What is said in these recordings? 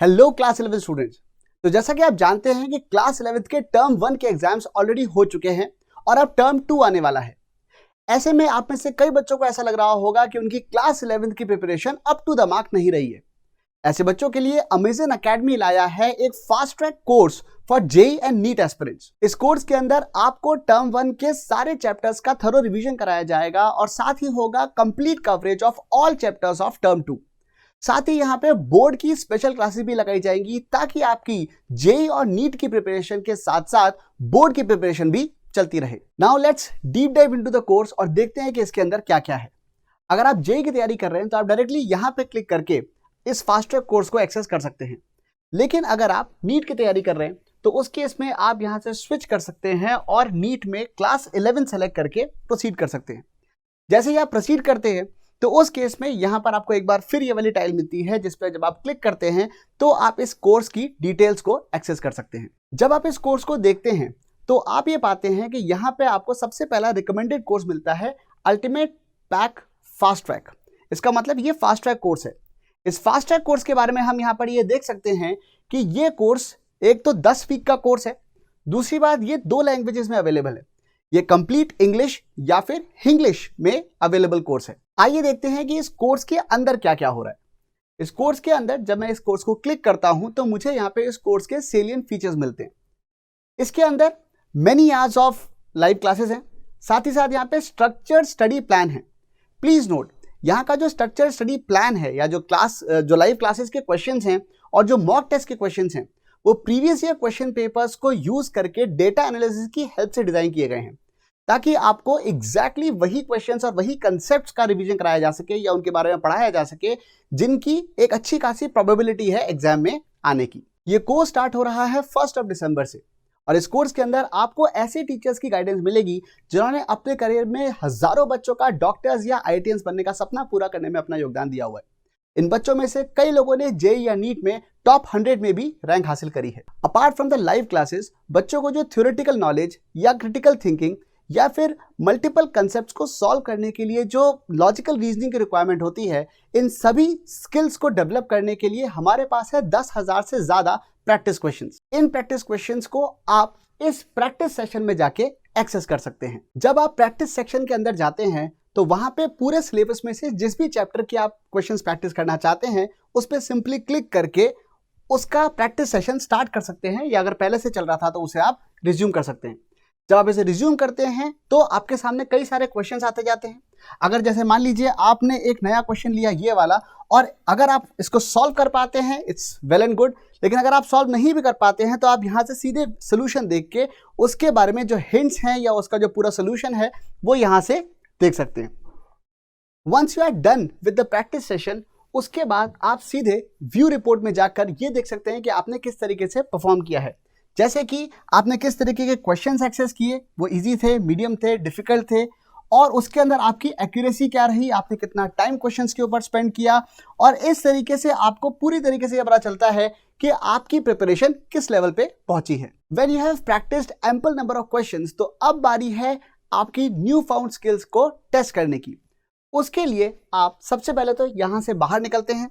Hello class 11 students. तो जैसा कि आप जानते हैं कि क्लास 11 के टर्म 1 के एग्जाम्स ऑलरेडी हो चुके हैं और अब टर्म 2 आने वाला है। ऐसे में आप में से कई बच्चों को ऐसा लग रहा होगा कि उनकी क्लास 11 की preparation up to the mark नहीं रही है। ऐसे बच्चों के लिए अमेजन अकेडमी लाया है एक fast track course for JEE and NEET aspirants. इस कोर्स के अंदर आपको टर्म 1 के सारे चैप्टर्स का थरो रिवीजन कराया जाएगा और साथ ही होगा complete coverage of all chapters of term 2। साथ ही यहाँ पे बोर्ड की स्पेशल क्लासेस भी लगाई जाएंगी ताकि आपकी जेईई और नीट की प्रिपरेशन के साथ साथ बोर्ड की प्रिपरेशन भी चलती रहे। Now let's deep dive into the course और देखते हैं कि इसके अंदर क्या क्या है। अगर आप जेईई की तैयारी कर रहे हैं तो आप डायरेक्टली यहाँ पे क्लिक करके इस फास्ट ट्रैक कोर्स को एक्सेस कर सकते हैं। लेकिन अगर आप नीट की तैयारी कर रहे हैं तो उस केस में आप यहाँ से स्विच कर सकते हैं और नीट में क्लास 11 सेलेक्ट करके प्रोसीड कर सकते हैं। जैसे ही आप प्रोसीड करते हैं तो उस केस में यहां पर आपको एक बार फिर ये वाली टाइल मिलती है जिस पर जब आप क्लिक करते हैं तो आप इस कोर्स की डिटेल्स को एक्सेस कर सकते हैं। जब आप इस कोर्स को देखते हैं तो आप ये पाते हैं कि यहां पे आपको सबसे पहला रिकमेंडेड कोर्स मिलता है अल्टीमेट पैक फास्ट ट्रैक। इसका मतलब ये फास्ट ट्रैक कोर्स है। इस फास्ट ट्रैक कोर्स के बारे में हम यहाँ पर ये देख सकते हैं कि ये कोर्स एक तो 10 वीक का कोर्स है, दूसरी बात ये 2 लैंग्वेजेस में अवेलेबल है। ये कंप्लीट इंग्लिश या फिर हिंग्लिश में अवेलेबल कोर्स है। आइए देखते हैं कि इस कोर्स के अंदर क्या क्या हो रहा है। इस कोर्स के अंदर जब मैं इस कोर्स को क्लिक करता हूं तो मुझे यहाँ पे इस कोर्स के सेलिएंट फीचर्स मिलते हैं। इसके अंदर many hours of live classes हैं, साथ ही साथ यहाँ पे स्ट्रक्चर्ड स्टडी प्लान है। प्लीज नोट, यहाँ का जो स्ट्रक्चर्ड स्टडी प्लान है या जो लाइव क्लासेस के क्वेश्चंस हैं और जो मॉक टेस्ट के क्वेश्चंस हैं वो प्रीवियस ईयर क्वेश्चन पेपर्स को यूज करके डेटा एनालिसिस की हेल्प से डिजाइन किए गए हैं ताकि आपको एग्जैक्टली वही क्वेश्चंस और वही कंसेप्ट्स का रिवीजन कराया जा सके या उनके बारे में पढ़ाया जा सके जिनकी एक अच्छी खासी प्रोबेबिलिटी है एग्जाम में आने की। ये कोर्स स्टार्ट हो रहा है 1 दिसंबर से और इस कोर्स के अंदर आपको ऐसे टीचर्स की गाइडेंस मिलेगी जिन्होंने अपने करियर में हजारों बच्चों का डॉक्टर्स या आईआईटीएंस बनने का सपना पूरा करने में अपना योगदान दिया हुआ है। इन बच्चों में से कई लोगों ने जेईई या नीट में टॉप 100 में भी रैंक हासिल करी है। Apart from the live classes, बच्चों को जो थ्योरेटिकल नॉलेज या क्रिटिकल थिंकिंग या फिर मल्टीपल कंसेप्ट्स को सॉल्व करने के लिए जो लॉजिकल रीजनिंग की रिक्वायरमेंट होती है, इन सभी स्किल्स को डेवलप करने के लिए हमारे पास है 10,000 से ज्यादा practice questions. In practice questions को आप इस प्रैक्टिस सेशन में जाके एक्सेस कर सकते हैं। जब आप प्रैक्टिस सेक्शन के अंदर जाते हैं तो वहां पे पूरे सिलेबस में से जिस भी चैप्टर की आप क्वेश्चंस प्रैक्टिस करना चाहते हैं उस पर सिंपली क्लिक करके उसका प्रैक्टिस सेशन स्टार्ट कर सकते हैं, या अगर पहले से चल रहा था तो उसे आप रिज्यूम कर सकते हैं। जब आप इसे रिज्यूम करते हैं तो आपके सामने कई सारे क्वेश्चंस आते जाते हैं। अगर जैसे मान लीजिए आपने एक नया क्वेश्चन लिया ये वाला, और अगर आप इसको सॉल्व कर पाते हैं इट्स वेल एंड गुड, लेकिन अगर आप सॉल्व नहीं भी कर पाते हैं तो आप यहाँ से सीधे सोल्यूशन देख के उसके बारे में जो हिंट्स हैं या उसका जो पूरा सोल्यूशन है वो यहाँ से देख सकते हैं। Once you are done with the practice session, उसके बाद आप सीधे व्यू रिपोर्ट में जाकर ये देख सकते हैं कि आपने किस तरीके से परफॉर्म किया है। जैसे कि आपने किस तरीके के क्वेश्चंस एक्सेस किए, वो इजी थे, मीडियम थे, डिफिकल्ट थे, और उसके अंदर आपकी एक्यूरेसी क्या रही, आपने कितना टाइम क्वेश्चंस के ऊपर स्पेंड किया, और इस तरीके से आपको पूरी तरीके से यह पता चलता है कि आपकी प्रिपरेशन किस लेवल पे पहुंची है। When you have practised ample number of questions, तो अब बारी है आपकी न्यू फाउंड स्किल्स को टेस्ट करने की। उसके लिए आप सबसे पहले तो यहां से बाहर निकलते हैं।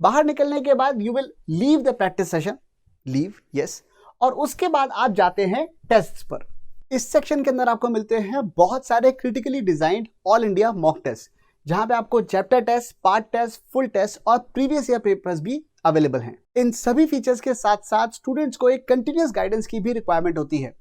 बाहर निकलने के बाद you will leave the practice session, leave, yes, और उसके बाद आप जाते हैं टेस्ट्स पर। इस सेक्शन के अंदर आपको मिलते हैं बहुत सारे critically designed all India mock test, जहां पे आपको chapter test, part test, full test और प्रीवियस ईयर पेपर्स भी अवेलेबल हैं। इन सभी फीचर्स के साथ साथ स्टूडेंट्स को एक कंटिन्यूअस गाइडेंस की भी रिक्वायरमेंट होती है।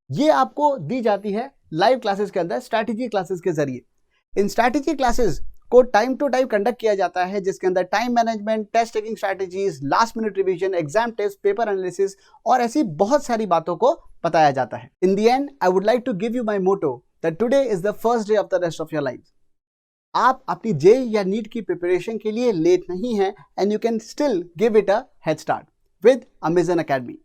ये आपको दी जाती है लाइव क्लासेस के अंदर स्ट्रैटेजी क्लासेस के जरिए। इन स्ट्रैटेजी क्लासेस को टाइम टू टाइम कंडक्ट किया जाता है, जिसके अंदर time management, test taking strategies, last minute revision, exam test, paper analysis और ऐसी बहुत सारी बातों को बताया जाता है। In the end I would like to give you my motto that today is the first day of the rest of your life. आप अपनी जेईई या नीट की प्रिपरेशन के लिए लेट नहीं है, and you can still give it a head start with Amazon academy.